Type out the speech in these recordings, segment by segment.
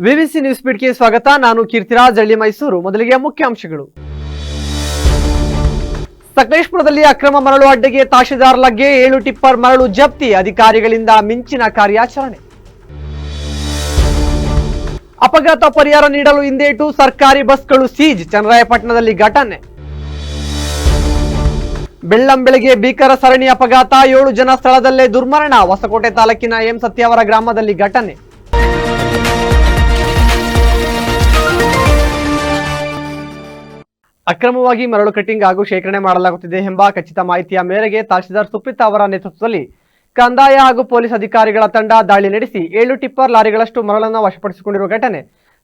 ವಿವಿಸಿ news ಬೀಟ್ಗೆ ಸ್ವಾಗತ. ನಾನು ಕೀರ್ತಿರಾಜ್ ಹಳ್ಳಿ, ಮೈಸೂರು. ಮೊದಲಿಗೆ ಮುಖ್ಯಾಂಶಗಳು. ಸಕಲೇಶಪುರದಲ್ಲಿ ಅಕ್ರಮ ಮರಳು ಅಡ್ಡೆಗೆ ತಹಶೀಲ್ದಾರ್ ಲಗ್ಗೆ 7 ಟಿಪ್ಪರ್ ಮರಳು ಜಪ್ತಿ, ಅಧಿಕಾರಿಗಳಿಂದ ಮಿಂಚಿನ ಕಾರ್ಯಾಚರಣೆ. ಅಪಘಾತ ಪರಿಹಾರ ನೀಡಲು ಹಿಂದೇಟು, ಸರ್ಕಾರಿ ಬಸ್ಗಳು ಸೀಜ್, ಚನ್ನರಾಯಪಟ್ಟಣದಲ್ಲಿ ಘಟನೆ. ಬೆಳ್ಳಂಬೆಳಗ್ಗೆ ಭೀಕರ ಸರಣಿ ಅಪಘಾತ, 7 ಜನ ಸ್ಥಳದಲ್ಲೇ ದುರ್ಮರಣ, ಹೊಸಕೋಟೆ ತಾಲೂಕಿನ ಎಂ ಸತ್ಯವರ ಗ್ರಾಮದಲ್ಲಿ ಘಟನೆ. ಅಕ್ರಮವಾಗಿ ಮರಳು ಕಟ್ಟಿಂಗ್ ಹಾಗೂ ಶೇಖರಣೆ ಮಾಡಲಾಗುತ್ತಿದೆ ಎಂಬ ಖಚಿತ ಮಾಹಿತಿಯ ಮೇರೆಗೆ ತಹಶೀಲ್ದಾರ್ ಸುಪ್ರೀತಾ ಅವರ ನೇತೃತ್ವದಲ್ಲಿ ಕಂದಾಯ ಹಾಗೂ ಪೊಲೀಸ್ ಅಧಿಕಾರಿಗಳ ತಂಡ ದಾಳಿ ನಡೆಸಿ 7 ಟಿಪ್ಪರ್ ಲಾರಿಗಳಷ್ಟು ಮರಳನ್ನು ವಶಪಡಿಸಿಕೊಂಡಿರುವ ಘಟನೆ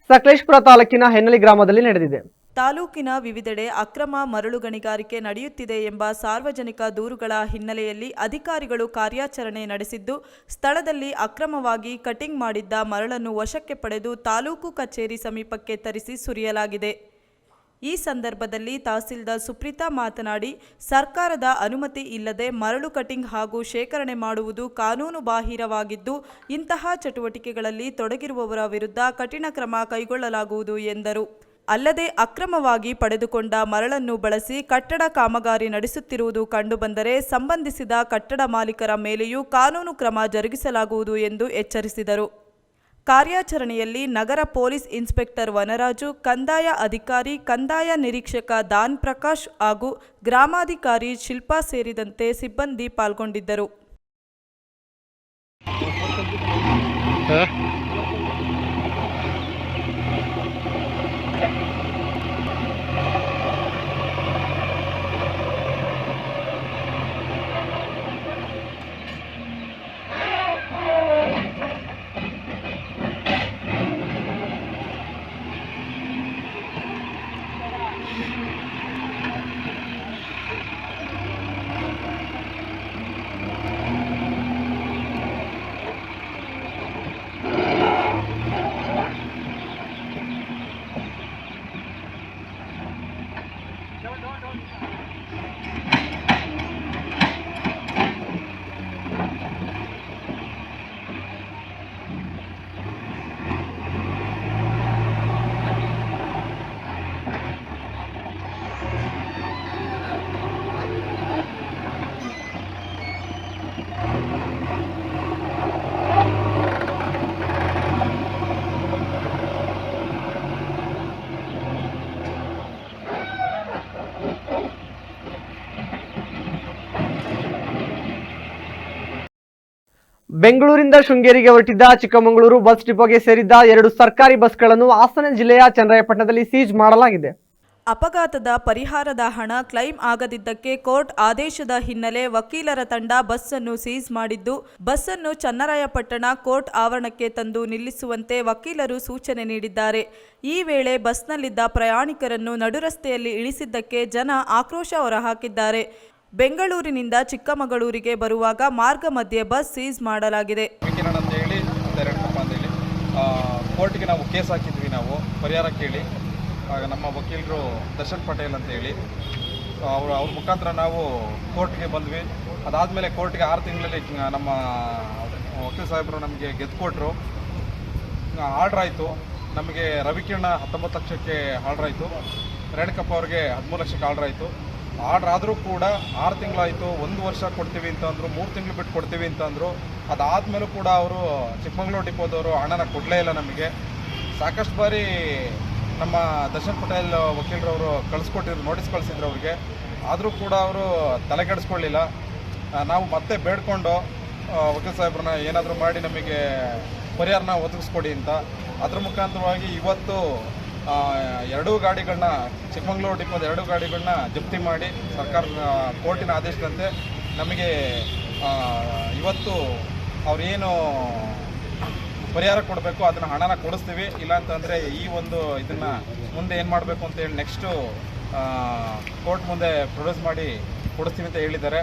ಸಕಲೇಶಪುರ ತಾಲೂಕಿನ ಹೆನ್ನಲಿ ಗ್ರಾಮದಲ್ಲಿ ನಡೆದಿದೆ. ತಾಲೂಕಿನ ವಿವಿಧೆಡೆ ಅಕ್ರಮ ಮರಳು ಗಣಿಗಾರಿಕೆ ನಡೆಯುತ್ತಿದೆ ಎಂಬ ಸಾರ್ವಜನಿಕ ದೂರುಗಳ ಹಿನ್ನೆಲೆಯಲ್ಲಿ ಅಧಿಕಾರಿಗಳು ಕಾರ್ಯಾಚರಣೆ ನಡೆಸಿದ್ದು, ಸ್ಥಳದಲ್ಲಿ ಅಕ್ರಮವಾಗಿ ಕಟಿಂಗ್ ಮಾಡಿದ್ದ ಮರಳನ್ನು ವಶಕ್ಕೆ ಪಡೆದು ತಾಲೂಕು ಕಚೇರಿ ಸಮೀಪಕ್ಕೆ ತರಿಸಿ ಸುರಿಯಲಾಗಿದೆ. ಈ ಸಂದರ್ಭದಲ್ಲಿ ತಹಸೀಲ್ದಾರ್ ಸುಪ್ರೀತಾ ಮಾತನಾಡಿ, ಸರ್ಕಾರದ ಅನುಮತಿ ಇಲ್ಲದೆ ಮರಳು ಕಟಿಂಗ್ ಹಾಗೂ ಶೇಖರಣೆ ಮಾಡುವುದು ಕಾನೂನು ಬಾಹಿರವಾಗಿದ್ದು, ಇಂತಹ ಚಟುವಟಿಕೆಗಳಲ್ಲಿ ತೊಡಗಿರುವವರ ವಿರುದ್ಧ ಕಠಿಣ ಕ್ರಮ ಕೈಗೊಳ್ಳಲಾಗುವುದು ಎಂದರು. ಅಲ್ಲದೆ ಅಕ್ರಮವಾಗಿ ಪಡೆದುಕೊಂಡ ಮರಳನ್ನು ಬಳಸಿ ಕಟ್ಟಡ ಕಾಮಗಾರಿ ನಡೆಸುತ್ತಿರುವುದು ಕಂಡುಬಂದರೆ ಸಂಬಂಧಿಸಿದ ಕಟ್ಟಡ ಮಾಲೀಕರ ಮೇಲೆಯೂ ಕಾನೂನು ಕ್ರಮ ಜರುಗಿಸಲಾಗುವುದು ಎಂದು ಎಚ್ಚರಿಸಿದರು. ಕಾರ್ಯಾಚರಣೆಯಲ್ಲಿ ನಗರ ಪೊಲೀಸ್ ಇನ್ಸ್ಪೆಕ್ಟರ್ ವನರಾಜು, ಕಂದಾಯ ಅಧಿಕಾರಿ, ಕಂದಾಯ ನಿರೀಕ್ಷಕ ದಾನ್ ಪ್ರಕಾಶ್ ಹಾಗೂ ಗ್ರಾಮಾಧಿಕಾರಿ ಶಿಲ್ಪಾ ಸೇರಿದಂತೆ ಸಿಬ್ಬಂದಿ ಪಾಲ್ಗೊಂಡಿದ್ದರು. ಬೆಂಗಳೂರಿಂದ ಶೃಂಗೇರಿಗೆ ಹೊರಟಿದ್ದ ಚಿಕ್ಕಮಗಳೂರು ಬಸ್ ಡಿಪೋಗೆ ಸೇರಿದ್ದ 2 ಸರ್ಕಾರಿ ಬಸ್ಗಳನ್ನು ಹಾಸನ ಜಿಲ್ಲೆಯ ಚನ್ನರಾಯಪಟ್ಟಣದಲ್ಲಿ ಸೀಜ್ ಮಾಡಲಾಗಿದೆ. ಅಪಘಾತದ ಪರಿಹಾರದ ಹಣ ಕ್ಲೈಮ್ ಆಗದಿದ್ದಕ್ಕೆ ಕೋರ್ಟ್ ಆದೇಶದ ಹಿನ್ನೆಲೆ ವಕೀಲರ ತಂಡ ಬಸ್ಸನ್ನು ಸೀಜ್ ಮಾಡಿದ್ದು, ಬಸ್ಸನ್ನು ಚನ್ನರಾಯಪಟ್ಟಣ ಕೋರ್ಟ್ ಆವರಣಕ್ಕೆ ತಂದು ನಿಲ್ಲಿಸುವಂತೆ ವಕೀಲರು ಸೂಚನೆ ನೀಡಿದ್ದಾರೆ. ಈ ವೇಳೆ ಬಸ್ನಲ್ಲಿದ್ದ ಪ್ರಯಾಣಿಕರನ್ನು ನಡುರಸ್ತೆಯಲ್ಲಿ ಇಳಿಸಿದ್ದಕ್ಕೆ ಜನ ಆಕ್ರೋಶ ಹೊರಹಾಕಿದ್ದಾರೆ. ಬೆಂಗಳೂರಿನಿಂದ ಚಿಕ್ಕಮಗಳೂರಿಗೆ ಬರುವಾಗ ಮಾರ್ಗ ಮಧ್ಯೆ ಬಸ್ ಸೀಜ್ ಮಾಡಲಾಗಿದೆ. ಕೋರ್ಟ್ಗೆ ನಾವು ಕೇಸ್ ಹಾಕಿದ್ವಿ, ನಾವು ಪರಿಹಾರ ಕೇಳಿ. ನಮ್ಮ ವಕೀಲರು ದರ್ಶನ್ ಪಟೇಲ್ ಅಂತ ಹೇಳಿ ಅವ್ರ ಮುಖಾಂತರ ನಾವು ಕೋರ್ಟ್ಗೆ ಬಂದ್ವಿ. ಅದಾದಮೇಲೆ ಕೋರ್ಟ್ಗೆ 6 ತಿಂಗಳಲ್ಲಿ ನಮ್ಮ ವಕೀಲ ಸಾಹೇಬರು ನಮಗೆ ಗೆದ್ದು ಕೊಟ್ಟರು. ಆರ್ಡ್ರ್ ಆಯಿತು. ನಮಗೆ ರವಿಕಿರಣ 19 ಲಕ್ಷಕ್ಕೆ ಆರ್ಡ್ರ್ ಆಯಿತು. ರೇಣುಕಪ್ಪ ಅವ್ರಿಗೆ 13 ಲಕ್ಷಕ್ಕೆ ಆರ್ಡ್ರ್ ಆಯಿತು. ಆರ್ಡ್ರ್ ಆದರೂ ಕೂಡ 6 ತಿಂಗಳಾಯಿತು, 1 ವರ್ಷ ಕೊಡ್ತೀವಿ ಅಂತಂದರು, 3 ತಿಂಗಳು ಬಿಟ್ಟು ಕೊಡ್ತೀವಿ ಅಂತಂದರು. ಅದಾದಮೇಲೂ ಕೂಡ ಅವರು ಚಿಕ್ಕಮಗಳೂರು ಡಿಪೋದವರು ಹಣನ ಕೊಡಲೇ ಇಲ್ಲ ನಮಗೆ. ಸಾಕಷ್ಟು ಬಾರಿ ನಮ್ಮ ದರ್ಶನ್ ಪಟೇಲ್ ವಕೀಲರವರು ನೋಟಿಸ್ ಕಳಿಸಿದ್ರು ಅವ್ರಿಗೆ. ಆದರೂ ಕೂಡ ಅವರು ತಲೆಕೆಡಿಸ್ಕೊಳ್ಳಿಲ್ಲ. ನಾವು ಮತ್ತೆ ಬೇಡ್ಕೊಂಡು ವಕೀಲ ಸಾಹೇಬ್ರನ್ನ ಏನಾದರೂ ಮಾಡಿ ನಮಗೆ ಪರಿಹಾರನ ಒದಗಿಸ್ಕೊಡಿ ಅಂತ. ಅದ್ರ ಮುಖಾಂತರವಾಗಿ ಇವತ್ತು 2 ಗಾಡಿಗಳನ್ನ, ಚಿಕ್ಕಮಗಳೂರು ಡಿಪೋದ 2 ಗಾಡಿಗಳನ್ನ ಜಪ್ತಿ ಮಾಡಿ ಸರ್ಕಾರದ ಕೋರ್ಟಿನ ಆದೇಶದಂತೆ ನಮಗೆ ಇವತ್ತು ಅವ್ರೇನು ಪರಿಹಾರ ಕೊಡಬೇಕು ಅದನ್ನು ಹಣನ ಕೊಡಿಸ್ತೀವಿ. ಇಲ್ಲಾಂತಂದರೆ ಈ ಒಂದು ಇದನ್ನು ಮುಂದೆ ಏನು ಮಾಡಬೇಕು ಅಂತೇಳಿ ನೆಕ್ಸ್ಟು ಕೋರ್ಟ್ ಮುಂದೆ ಪ್ರೊಡ್ಯೂಸ್ ಮಾಡಿ ಕೊಡಿಸ್ತೀವಿ ಅಂತ ಹೇಳಿದ್ದಾರೆ.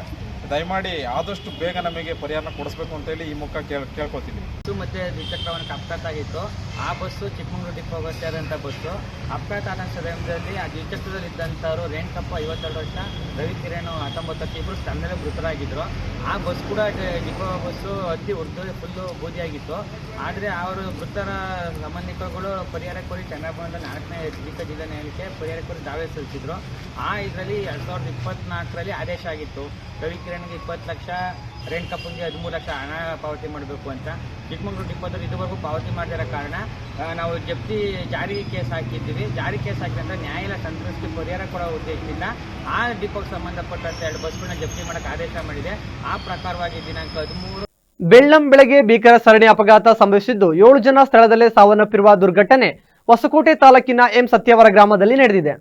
ದಯಮಾಡಿ ಆದಷ್ಟು ಬೇಗ ನಮಗೆ ಪರಿಹಾರನ ಕೊಡಿಸ್ಬೇಕು ಅಂತೇಳಿ ಈ ಮುಖ ಕೇಳ್ಕೊತೀವಿ. ಬಸ್ಸು ಮತ್ತು ದ್ವಿಚಕ್ರ ವಾಹನಕ್ಕೆ ಅಪಘಾತ ಆಗಿತ್ತು. ಆ ಬಸ್ಸು ಚಿಕ್ಕಮಗಳೂರು ಡಿಪೋ ಸೇರಿದಂಥ ಬಸ್ಸು. ಅಪಘಾತ ಆದ ಸಮಯದಲ್ಲಿ ಆ ದ್ವಿಚಕ್ರದಲ್ಲಿದ್ದಂಥವ್ರು ರೇಣುಕಪ್ಪ 52 ವರ್ಷ, ರವಿ ಕಿರಣ್ 19 ವರ್ಷ, ಇಬ್ಬರು ಸ್ಥಳದಲ್ಲೇ ಮೃತರಾಗಿದ್ದರು. ಆ ಬಸ್ ಕೂಡ ಡಿಪೋ ಬಸ್ಸು ಹತ್ತಿ ಹೊಡೆದು ಫುಲ್ಲು ಬೂದಿಯಾಗಿತ್ತು. ಆದರೆ ಅವರು ಮೃತರ ಸಂಬಂಧಿಕರುಗಳು ಪರಿಹಾರ ಕೋರಿ ಚಂದ್ರಬಾಬುದ 4ನೇ ಜಿಲ್ಲಾ ನ್ಯಾಯಾಲಯಕ್ಕೆ ಪರಿಹಾರ ಕೋರಿ ದಾವೆ ಸಲ್ಲಿಸಿದ್ರು. ಇದರಲ್ಲಿ 2024ರಲ್ಲಿ ಆದೇಶ ಆಗಿತ್ತು. ರವಿ ಕಿರಣ್ಗೆ 20 ಲಕ್ಷ, ರೇಣುಕಪ್ಪಂಗೆ 13 ಲಕ್ಷ ಹಣ ಪಾವತಿ ಮಾಡಬೇಕು ಅಂತ. ಚಿಕ್ಕಮಗಳೂರು ಡಿಪೋದವರು ಇದುವರೆಗೂ ಪಾವತಿ ಮಾಡದಿರೋ ಕಾರಣ ನಾವು ಜಪ್ತಿ ಜಾರಿಗೆ ಕೇಸ್ ಹಾಕಿದ್ದೀವಿ. ಜಾರಿ ಕೇಸ್ ಹಾಕಿದ್ರೆ ನ್ಯಾಯಾಲಯ ಸಂತ್ರಸ್ತಿ ಪರಿಹಾರ ಕೊಡೋ ಉದ್ದೇಶದಿಂದ ಆ ಡಿಪೋಗೆ ಸಂಬಂಧಪಟ್ಟಂತೆ 2 ಬಸ್ಗಳನ್ನ ಜಪ್ತಿ ಮಾಡೋಕ್ಕೆ ಆದೇಶ ಮಾಡಿದೆ. ಆ ಪ್ರಕಾರವಾಗಿ ದಿನಾಂಕ 13 ಬೆಳ್ಳಂ ಬೆಳಗ್ಗೆ ಭೀಕರ ಸರಣಿ ಅಪಘಾತ ಸಂಭವಿಸಿದ್ದು 7 ಜನ ಸ್ಥಳದಲ್ಲೇ ಸಾವನ್ನಪ್ಪಿರುವ ದುರ್ಘಟನೆ ಹೊಸಕೋಟೆ ತಾಲೂಕಿನ ಎಂ ಸತ್ಯವರ ಗ್ರಾಮದಲ್ಲಿ ನಡೆದಿದೆ.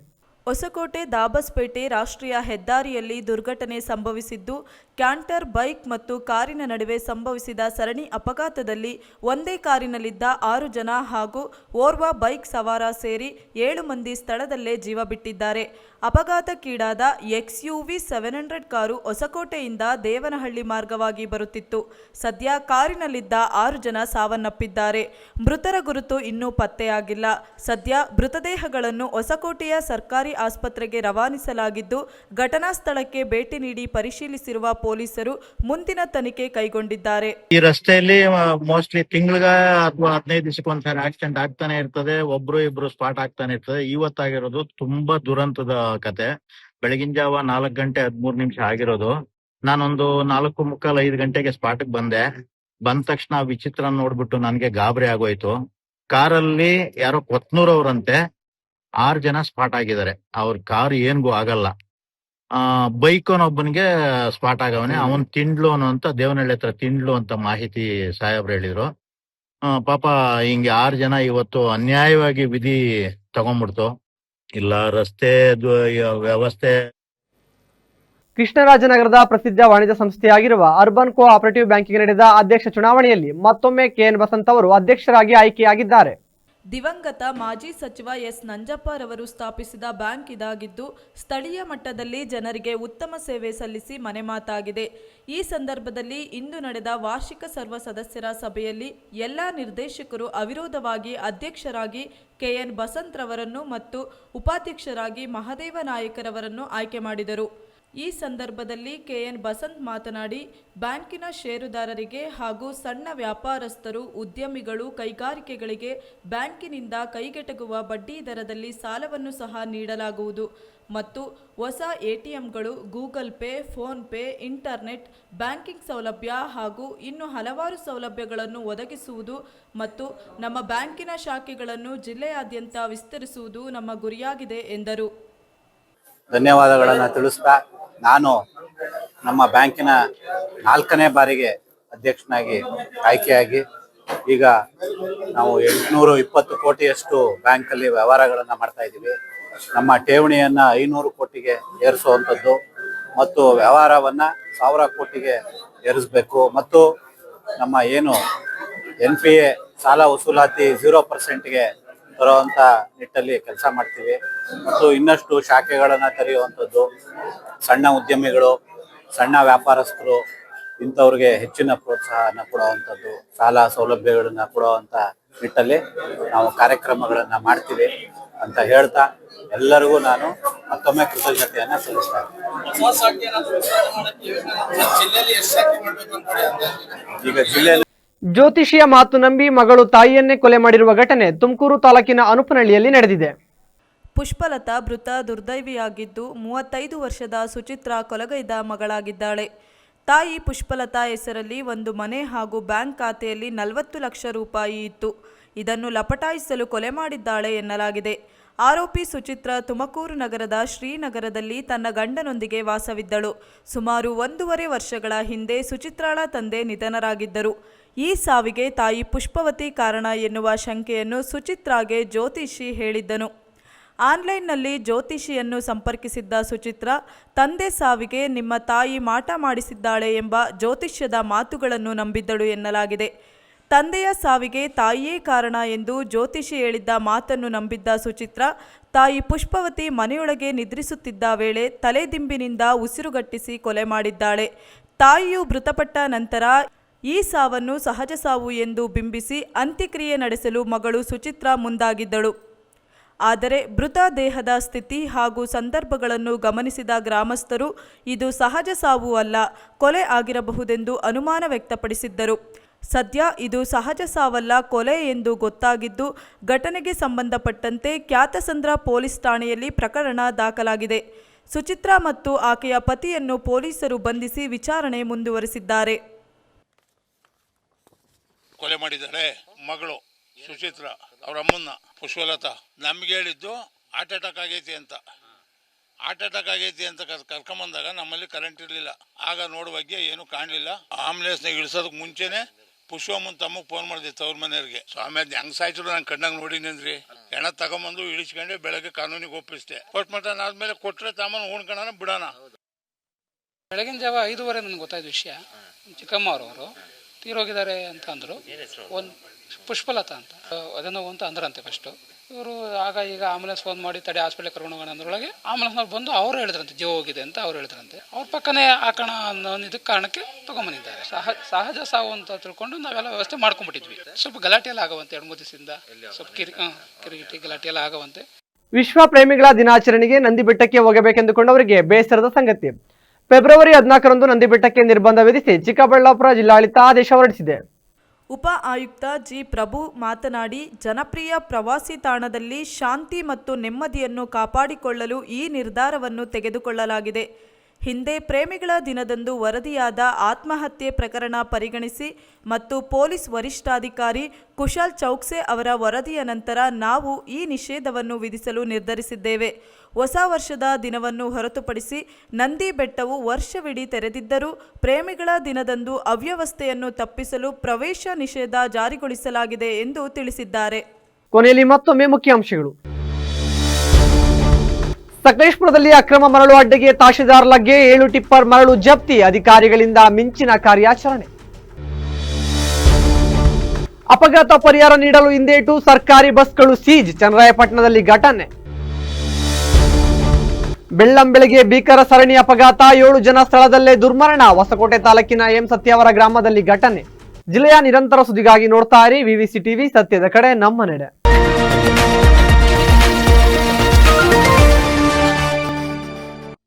ಹೊಸಕೋಟೆ ದಾಬಸ್ಪೇಟೆ ರಾಷ್ಟ್ರೀಯ ಹೆದ್ದಾರಿಯಲ್ಲಿ ದುರ್ಘಟನೆ ಸಂಭವಿಸಿದ್ದು, ಕ್ಯಾಂಟರ್ ಬೈಕ್ ಮತ್ತು ಕಾರಿನ ನಡುವೆ ಸಂಭವಿಸಿದ ಸರಣಿ ಅಪಘಾತದಲ್ಲಿ ಒಂದೇ ಕಾರಿನಲ್ಲಿದ್ದ 6 ಜನ ಹಾಗೂ ಓರ್ವ ಬೈಕ್ ಸವಾರ ಸೇರಿ 7 ಮಂದಿ ಸ್ಥಳದಲ್ಲೇ ಜೀವ ಬಿಟ್ಟಿದ್ದಾರೆ. ಅಪಘಾತಕ್ಕೀಡಾದ XUV 700 ಕಾರು ಹೊಸಕೋಟೆಯಿಂದ ದೇವನಹಳ್ಳಿ ಮಾರ್ಗವಾಗಿ ಬರುತ್ತಿತ್ತು. ಸದ್ಯ ಕಾರಿನಲ್ಲಿದ್ದ 6 ಜನ ಸಾವನ್ನಪ್ಪಿದ್ದಾರೆ. ಮೃತರ ಗುರುತು ಇನ್ನೂ ಪತ್ತೆಯಾಗಿಲ್ಲ. ಸದ್ಯ ಮೃತದೇಹಗಳನ್ನು ಹೊಸಕೋಟೆಯ ಸರ್ಕಾರಿ ಆಸ್ಪತ್ರೆಗೆ ರವಾನಿಸಲಾಗಿದ್ದು, ಘಟನಾ ಸ್ಥಳಕ್ಕೆ ಭೇಟಿ ನೀಡಿ ಪರಿಶೀಲಿಸಿರುವ ಪೊಲೀಸರು ಮುಂದಿನ ತನಿಖೆ ಕೈಗೊಂಡಿದ್ದಾರೆ. ಈ ರಸ್ತೆಯಲ್ಲಿ ಮೋಸ್ಟ್ಲಿ ತಿಂಗಳಿಗೆ ಅಥವಾ 15 ದಿವಸಕ್ಕೊಂದ್ಸರಿ ಆಕ್ಸಿಡೆಂಟ್ ಆಗ್ತಾನೆ ಇರ್ತದೆ. ಒಬ್ರು ಇಬ್ರು ಸ್ಪಾಟ್ ಆಗ್ತಾನೆ ಇರ್ತದೆ. ಇವತ್ತಾಗಿರೋದು ತುಂಬಾ ದುರಂತದ ಕತೆ. ಬೆಳಗಿನ ಜಾವ 4 ಗಂಟೆ 13 ನಿಮಿಷ ಆಗಿರೋದು. ನಾನೊಂದು 4:45 5 ಗಂಟೆಗೆ ಸ್ಪಾಟ್ಗೆ ಬಂದೆ. ಬಂದ ತಕ್ಷಣ ವಿಚಿತ್ರ ನೋಡ್ಬಿಟ್ಟು ನನ್ಗೆ ಗಾಬರಿ ಆಗೋಯ್ತು. ಕಾರಲ್ಲಿ ಯಾರೋ ಕೊತ್ನೂರ್ ಅವ್ರಂತೆ 6 ಜನ ಸ್ಪಾಟ್ ಆಗಿದ್ದಾರೆ. ಅವ್ರ ಕಾರ್ ಏನ್ಗೂ ಆಗಲ್ಲ. ಬೈಕೋನೊಬ್ಬನಿಗೆ ಸ್ಪಾಟ್ ಆಗವನೆ. ಅವನ್ ತಿಂಡ್ಲು ಅಂತ ದೇವನಹಳ್ಳಿ ಹತ್ರ ತಿಂಡ್ಲು ಅಂತ ಮಾಹಿತಿ ಸಾಹೇಬ್ರು ಹೇಳಿದ್ರು. ಪಾಪ ಹಿಂಗೆ 6 ಜನ ಇವತ್ತು ಅನ್ಯಾಯವಾಗಿ ವಿಧಿ ತಗೊಂಡ್ಬಿಡ್ತು. ಇಲ್ಲ ರಸ್ತೆ ವ್ಯವಸ್ಥೆ. ಕೃಷ್ಣರಾಜನಗರದ ಪ್ರಸಿದ್ಧ ವಾಣಿಜ್ಯ ಸಂಸ್ಥೆಯಾಗಿರುವ ಅರ್ಬನ್ ಕೋ ಆಪರೇಟಿವ್ ಬ್ಯಾಂಕಿಗೆ ನಡೆದ ಅಧ್ಯಕ್ಷ ಚುನಾವಣೆಯಲ್ಲಿ ಮತ್ತೊಮ್ಮೆ KN ಬಸಂತ್ ಅವರು ಅಧ್ಯಕ್ಷರಾಗಿ ಆಯ್ಕೆಯಾಗಿದ್ದಾರೆ. ದಿವಂಗತ ಮಾಜಿ ಸಚಿವ ಎಸ್ ನಂಜಪ್ಪರವರು ಸ್ಥಾಪಿಸಿದ ಬ್ಯಾಂಕ್ ಇದಾಗಿದ್ದು, ಸ್ಥಳೀಯ ಮಟ್ಟದಲ್ಲಿ ಜನರಿಗೆ ಉತ್ತಮ ಸೇವೆ ಸಲ್ಲಿಸಿ ಮನೆಮಾತಾಗಿದೆ. ಈ ಸಂದರ್ಭದಲ್ಲಿ ಇಂದು ನಡೆದ ವಾರ್ಷಿಕ ಸರ್ವ ಸದಸ್ಯರ ಸಭೆಯಲ್ಲಿ ಎಲ್ಲ ನಿರ್ದೇಶಕರು ಅವಿರೋಧವಾಗಿ ಅಧ್ಯಕ್ಷರಾಗಿ KN ಬಸಂತ್ ರವರನ್ನು ಮತ್ತು ಉಪಾಧ್ಯಕ್ಷರಾಗಿ ಮಹದೇವ ನಾಯಕರವರನ್ನು ಆಯ್ಕೆ ಮಾಡಿದರು. ಈ ಸಂದರ್ಭದಲ್ಲಿ KN ಬಸಂತ್ ಮಾತನಾಡಿ, ಬ್ಯಾಂಕಿನ ಷೇರುದಾರರಿಗೆ ಹಾಗೂ ಸಣ್ಣ ವ್ಯಾಪಾರಸ್ಥರು, ಉದ್ಯಮಿಗಳು, ಕೈಗಾರಿಕೆಗಳಿಗೆ ಬ್ಯಾಂಕಿನಿಂದ ಕೈಗೆಟಕುವ ಬಡ್ಡಿ ದರದಲ್ಲಿ ಸಾಲವನ್ನು ಸಹ ನೀಡಲಾಗುವುದು ಮತ್ತು ಹೊಸ ATMಗಳು, Google Pay, PhonePe, internet banking ಸೌಲಭ್ಯ ಹಾಗೂ ಇನ್ನು ಹಲವಾರು ಸೌಲಭ್ಯಗಳನ್ನು ಒದಗಿಸುವುದು ಮತ್ತು ನಮ್ಮ ಬ್ಯಾಂಕಿನ ಶಾಖೆಗಳನ್ನು ಜಿಲ್ಲೆಯಾದ್ಯಂತ ವಿಸ್ತರಿಸುವುದು ನಮ್ಮ ಗುರಿಯಾಗಿದೆ ಎಂದರು. ಧನ್ಯವಾದಗಳನ್ನು ತಿಳಿಸ್ತಾ, ನಾನು ನಮ್ಮ ಬ್ಯಾಂಕಿನ 4ನೇ ಬಾರಿಗೆ ಅಧ್ಯಕ್ಷನಾಗಿ ಆಯ್ಕೆಯಾಗಿ ಈಗ ನಾವು 820 ಕೋಟಿಯಷ್ಟು ಬ್ಯಾಂಕಲ್ಲಿ ವ್ಯವಹಾರಗಳನ್ನು ಮಾಡ್ತಾ ಇದ್ದೀವಿ. ನಮ್ಮ ಠೇವಣಿಯನ್ನು 500 ಕೋಟಿಗೆ ಏರಿಸುವಂಥದ್ದು ಮತ್ತು ವ್ಯವಹಾರವನ್ನು 1000 ಕೋಟಿಗೆ ಏರಿಸಬೇಕು ಮತ್ತು ನಮ್ಮ ಏನು NPA ಸಾಲ ವಸೂಲಾತಿ 0%ಗೆ ತರುವಂಥ ನಿಟ್ಟಲ್ಲಿ ಕೆಲಸ ಮಾಡ್ತೀವಿ ಮತ್ತು ಇನ್ನಷ್ಟು ಶಾಖೆಗಳನ್ನು ತೆರೆಯುವಂಥದ್ದು, ಸಣ್ಣ ಉದ್ಯಮಿಗಳು, ಸಣ್ಣ ವ್ಯಾಪಾರಸ್ಥರು ಇಂಥವ್ರಿಗೆ ಹೆಚ್ಚಿನ ಪ್ರೋತ್ಸಾಹನ ಕೊಡುವಂಥದ್ದು, ಸಾಲ ಸೌಲಭ್ಯಗಳನ್ನು ಕೊಡುವಂಥ ನಿಟ್ಟಲ್ಲಿ ನಾವು ಕಾರ್ಯಕ್ರಮಗಳನ್ನು ಮಾಡ್ತೀವಿ ಅಂತ ಹೇಳ್ತಾ ಎಲ್ಲರಿಗೂ ನಾನು ಮತ್ತೊಮ್ಮೆ ಕೃತಜ್ಞತೆಯನ್ನು ಸಲ್ಲಿಸ್ತಾ ಈಗ ಜಿಲ್ಲೆಯಲ್ಲಿ ಜ್ಯೋತಿಷಿಯ ಮಾತು ನಂಬಿ ಮಗಳು ತಾಯಿಯನ್ನೇ ಕೊಲೆ ಮಾಡಿರುವ ಘಟನೆ ತುಮಕೂರು ತಾಲೂಕಿನ ಅನುಪನಹಳ್ಳಿಯಲ್ಲಿ ನಡೆದಿದೆ. ಪುಷ್ಪಲತಾ ಮೃತ ದುರ್ದೈವಿಯಾಗಿದ್ದು 35 ವರ್ಷದ ಸುಚಿತ್ರಾ ಕೊಲೆಗೈದ ಮಗಳಾಗಿದ್ದಾಳೆ. ತಾಯಿ ಪುಷ್ಪಲತಾ ಹೆಸರಲ್ಲಿ ಒಂದು ಮನೆ ಹಾಗೂ ಬ್ಯಾಂಕ್ ಖಾತೆಯಲ್ಲಿ 40 ಲಕ್ಷ ರೂಪಾಯಿ ಇತ್ತು. ಇದನ್ನು ಲಪಟಾಯಿಸಲು ಕೊಲೆ ಮಾಡಿದ್ದಾಳೆ ಎನ್ನಲಾಗಿದೆ. ಆರೋಪಿ ಸುಚಿತ್ರಾ ತುಮಕೂರು ನಗರದ ಶ್ರೀನಗರದಲ್ಲಿ ತನ್ನ ಗಂಡನೊಂದಿಗೆ ವಾಸವಿದ್ದಳು. ಸುಮಾರು 1.5 ವರ್ಷಗಳ ಹಿಂದೆ ಸುಚಿತ್ರಾಳ ತಂದೆ ನಿಧನರಾಗಿದ್ದರು. ಈ ಸಾವಿಗೆ ತಾಯಿ ಪುಷ್ಪವತಿ ಕಾರಣ ಎನ್ನುವ ಶಂಕೆಯನ್ನು ಸುಚಿತ್ರಾಗೆ ಜ್ಯೋತಿಷಿ ಹೇಳಿದ್ದನು. ಆನ್ಲೈನ್ನಲ್ಲಿ ಜ್ಯೋತಿಷಿಯನ್ನು ಸಂಪರ್ಕಿಸಿದ್ದ ಸುಚಿತ್ರಾ, ತಂದೆ ಸಾವಿಗೆ ನಿಮ್ಮ ತಾಯಿ ಮಾಟ ಮಾಡಿಸಿದ್ದಾಳೆ ಎಂಬ ಜ್ಯೋತಿಷ್ಯದ ಮಾತುಗಳನ್ನು ನಂಬಿದ್ದಳು ಎನ್ನಲಾಗಿದೆ. ತಂದೆಯ ಸಾವಿಗೆ ತಾಯಿಯೇ ಕಾರಣ ಎಂದು ಜ್ಯೋತಿಷಿ ಹೇಳಿದ್ದ ಮಾತನ್ನು ನಂಬಿದ್ದ ಸುಚಿತ್ರಾ, ತಾಯಿ ಪುಷ್ಪವತಿ ಮನೆಯೊಳಗೆ ನಿದ್ರಿಸುತ್ತಿದ್ದ ವೇಳೆ ತಲೆದಿಂಬಿನಿಂದ ಉಸಿರುಗಟ್ಟಿಸಿ ಕೊಲೆ ಮಾಡಿದ್ದಾಳೆ. ತಾಯಿಯು ಮೃತಪಟ್ಟ ನಂತರ ಈ ಸಾವನ್ನು ಸಹಜ ಸಾವು ಎಂದು ಬಿಂಬಿಸಿ ಅಂತ್ಯಕ್ರಿಯೆ ನಡೆಸಲು ಮಗಳು ಸುಚಿತ್ರಾ ಮುಂದಾಗಿದ್ದಳು. ಆದರೆ ಮೃತ ದೇಹದ ಸ್ಥಿತಿ ಹಾಗೂ ಸಂದರ್ಭಗಳನ್ನು ಗಮನಿಸಿದ ಗ್ರಾಮಸ್ಥರು ಇದು ಸಹಜ ಸಾವು ಅಲ್ಲ, ಕೊಲೆ ಆಗಿರಬಹುದೆಂದು ಅನುಮಾನ ವ್ಯಕ್ತಪಡಿಸಿದ್ದರು. ಸದ್ಯ ಇದು ಸಹಜ ಸಾವಲ್ಲ, ಕೊಲೆ ಎಂದು ಗೊತ್ತಾಗಿದ್ದು ಘಟನೆಗೆ ಸಂಬಂಧಪಟ್ಟಂತೆ ಕ್ಯಾತಸಂದ್ರ ಪೊಲೀಸ್ ಠಾಣೆಯಲ್ಲಿ ಪ್ರಕರಣ ದಾಖಲಾಗಿದೆ. ಸುಚಿತ್ರಾ ಮತ್ತು ಆಕೆಯ ಪತಿಯನ್ನು ಪೊಲೀಸರು ಬಂಧಿಸಿ ವಿಚಾರಣೆ ಮುಂದುವರೆಸಿದ್ದಾರೆ. ಕೊಲೆ ಮಾಡಿದ್ದಾರೆ ಮಗಳು ಸುಚಿತ್ರಾ, ಅವ್ರ ಅಮ್ಮನ್ನ ಪುಷ್ಪಲತಾ. ನಮ್ಗೆ ಹೇಳಿದ್ದು ಹಾರ್ಟ್ ಅಟ್ಯಾಕ್ ಆಗೈತಿ ಅಂತ ಕರ್ಕೊಂಬಂದಾಗ ನಮ್ಮಲ್ಲಿ ಕರೆಂಟ್ ಇರಲಿಲ್ಲ. ಆಗ ನೋಡುವಾಗ ಏನು ಕಾಣಲಿಲ್ಲ. ಆಂಬುಲೆನ್ಸ್ನಾಗ ಇಳಿಸೋದಕ್ಕೆ ಮುಂಚೆನೆ ಪುಷ್ಪಮ್ಮನ ತಮ್ಮಗೆ ಫೋನ್ ಮಾಡಿದ್ದೆ ಅವ್ರ ಮನೆಯವ್ರಿಗೆ. ಸ್ವಾಮಿ ಅದ್ ಹೆಂಗ್ ಸಾಯ್ತಿರು ನಂಗೆ ಕಣ್ಣಾಗ ನೋಡಿದ್ರಿ. ಹೆಣ ತಗೊಂಬಂದು ಇಳಿಸ್ಕೊಂಡೆ ಬೆಳಗ್ಗೆ ಕಾನೂನಿಗೆ ಒಪ್ಪಿಸ್ದೆ. ಪೋಸ್ಟ್ ಮಾರ್ಟಮ್ ಆದ್ಮೇಲೆ ಕೊಟ್ರೆ ತಾಮನ್ ಉಣ್ಕೊಳ್ಳೋಣ ಬಿಡೋಣ. ಬೆಳಗಿನ ಜಾವ 5:15 ನನಗೆ ಗೊತ್ತಾಯ್ತು ವಿಷಯ. ಚಿಕ್ಕಮ್ಮ ಅವರು ತೀರೋಗಿದ್ದಾರೆ ಅಂತ ಅಂದರು. ಒಂದು ಪುಷ್ಪಲತಾ ಅಂತ ಅದನ್ನು ಅಂತ ಅಂದ್ರಂತೆ ಫಸ್ಟು. ಇವರು ಆಗ ಈಗ ಆಂಬುಲೆನ್ಸ್ ಫೋನ್ ಮಾಡಿ ತಡೆ ಹಾಸ್ಪಿಟ್ಲಿಗೆ ಕರ್ಕೊಂಡು ಹೋಗೋಣ ಅಂದ್ರೊಳಗೆ ಆಂಬುಲೆನ್ಸ್ನವ್ರು ಬಂದು ಅವರು ಹೇಳಿದ್ರಂತೆ ಜೀವ ಹೋಗಿದೆ ಅಂತ ಅವ್ರು ಹೇಳಿದ್ರಂತೆ. ಅವ್ರ ಪಕ್ಕನೇ ಹಾಕೋಣ ಅನ್ನೋ ಇದಕ್ಕೆ ಕಾರಣಕ್ಕೆ ತಗೊಂಬಂದಿದ್ದಾರೆ. ಸಹಜ ಸಾವು ಅಂತ ತಿಳ್ಕೊಂಡು ನಾವೆಲ್ಲ ವ್ಯವಸ್ಥೆ ಮಾಡ್ಕೊಂಡ್ಬಿಟ್ಟಿದ್ವಿ. ಸ್ವಲ್ಪ ಗಲಾಟೆ ಎಲ್ಲ ಆಗವಂತೆ 2-3 ದಿವಸದಿಂದ ಸ್ವಲ್ಪ ಕಿರಿಕಿಟಿ ಗಲಾಟೆ ಎಲ್ಲ ಆಗವಂತೆ. ವಿಶ್ವ ಪ್ರೇಮಿಗಳ ದಿನಾಚರಣೆಗೆ ನಂದಿ ಬೆಟ್ಟಕ್ಕೆ ಹೋಗಬೇಕೆಂದುಕೊಂಡವರಿಗೆ ಬೇಸರದ ಸಂಗತಿ. ಫೆಬ್ರವರಿ 14ರಂದು ನಂದಿ ಬೆಟ್ಟಕ್ಕೆ ನಿರ್ಬಂಧ ವಿಧಿಸಿ ಚಿಕ್ಕಬಳ್ಳಾಪುರ ಜಿಲ್ಲಾಡಳಿತ ಆದೇಶ ಹೊರಡಿಸಿದೆ. ಉಪ ಆಯುಕ್ತ ಜಿ ಪ್ರಭು ಮಾತನಾಡಿ, ಜನಪ್ರಿಯ ಪ್ರವಾಸಿ ತಾಣದಲ್ಲಿ ಶಾಂತಿ ಮತ್ತು ನೆಮ್ಮದಿಯನ್ನು ಕಾಪಾಡಿಕೊಳ್ಳಲು ಈ ನಿರ್ಧಾರವನ್ನು ತೆಗೆದುಕೊಳ್ಳಲಾಗಿದೆ. ಹಿಂದೆ ಪ್ರೇಮಿಗಳ ದಿನದಂದು ವರದಿಯಾದ ಆತ್ಮಹತ್ಯೆ ಪ್ರಕರಣ ಪರಿಗಣಿಸಿ ಮತ್ತು ಪೊಲೀಸ್ ವರಿಷ್ಠಾಧಿಕಾರಿ ಕುಶಾಲ್ ಚೌಕ್ಸೆ ಅವರ ವರದಿಯ ನಂತರ ನಾವು ಈ ನಿಷೇಧವನ್ನು ವಿಧಿಸಲು ನಿರ್ಧರಿಸಿದ್ದೇವೆ. ಹೊಸ ವರ್ಷದ ದಿನವನ್ನು ಹೊರತುಪಡಿಸಿ ನಂದಿ ಬೆಟ್ಟವು ವರ್ಷವಿಡೀ ತೆರೆದಿದ್ದರೂ ಪ್ರೇಮಿಗಳ ದಿನದಂದು ಅವ್ಯವಸ್ಥೆಯನ್ನು ತಪ್ಪಿಸಲು ಪ್ರವೇಶ ನಿಷೇಧ ಜಾರಿಗೊಳಿಸಲಾಗಿದೆ ಎಂದು ತಿಳಿಸಿದ್ದಾರೆ. ಕೊನೆಯಲ್ಲಿ ಮತ್ತೊಮ್ಮೆ ಮುಖ್ಯಾಂಶಗಳು. ಸಕಲೇಶಪುರದಲ್ಲಿ ಅಕ್ರಮ ಮರಳು ಅಡ್ಡೆಗೆ ತಹಶೀಲ್ದಾರ್ ಲಗ್ಗೆ 7 ಟಿಪ್ಪರ್ ಮರಳು ಜಪ್ತಿ, ಅಧಿಕಾರಿಗಳಿಂದ ಮಿಂಚಿನ ಕಾರ್ಯಾಚರಣೆ. ಅಪಘಾತ ಪರಿಹಾರ ನೀಡಲು ಹಿಂದೇಟು, ಸರ್ಕಾರಿ ಬಸ್ಗಳು ಸೀಜ್, ಚನ್ನರಾಯಪಟ್ಟಣದಲ್ಲಿ ಘಟನೆ. ಬೆಳ್ಳಂಬೆಳಗ್ಗೆ ಭೀಕರ ಸರಣಿ ಅಪಘಾತ, 7 ಜನ ಸ್ಥಳದಲ್ಲೇ ದುರ್ಮರಣ, ಹೊಸಕೋಟೆ ತಾಲೂಕಿನ ಎಂ ಸತ್ಯವರ ಗ್ರಾಮದಲ್ಲಿ ಘಟನೆ. ಜಿಲ್ಲೆಯ ನಿರಂತರ ಸುದ್ದಿಗಾಗಿ ನೋಡ್ತಾ ಇರಿ ವಿವಿಸಿ ಟಿವಿ, ಸತ್ಯದ ಕಡೆ ನಮ್ಮ ನಡೆ.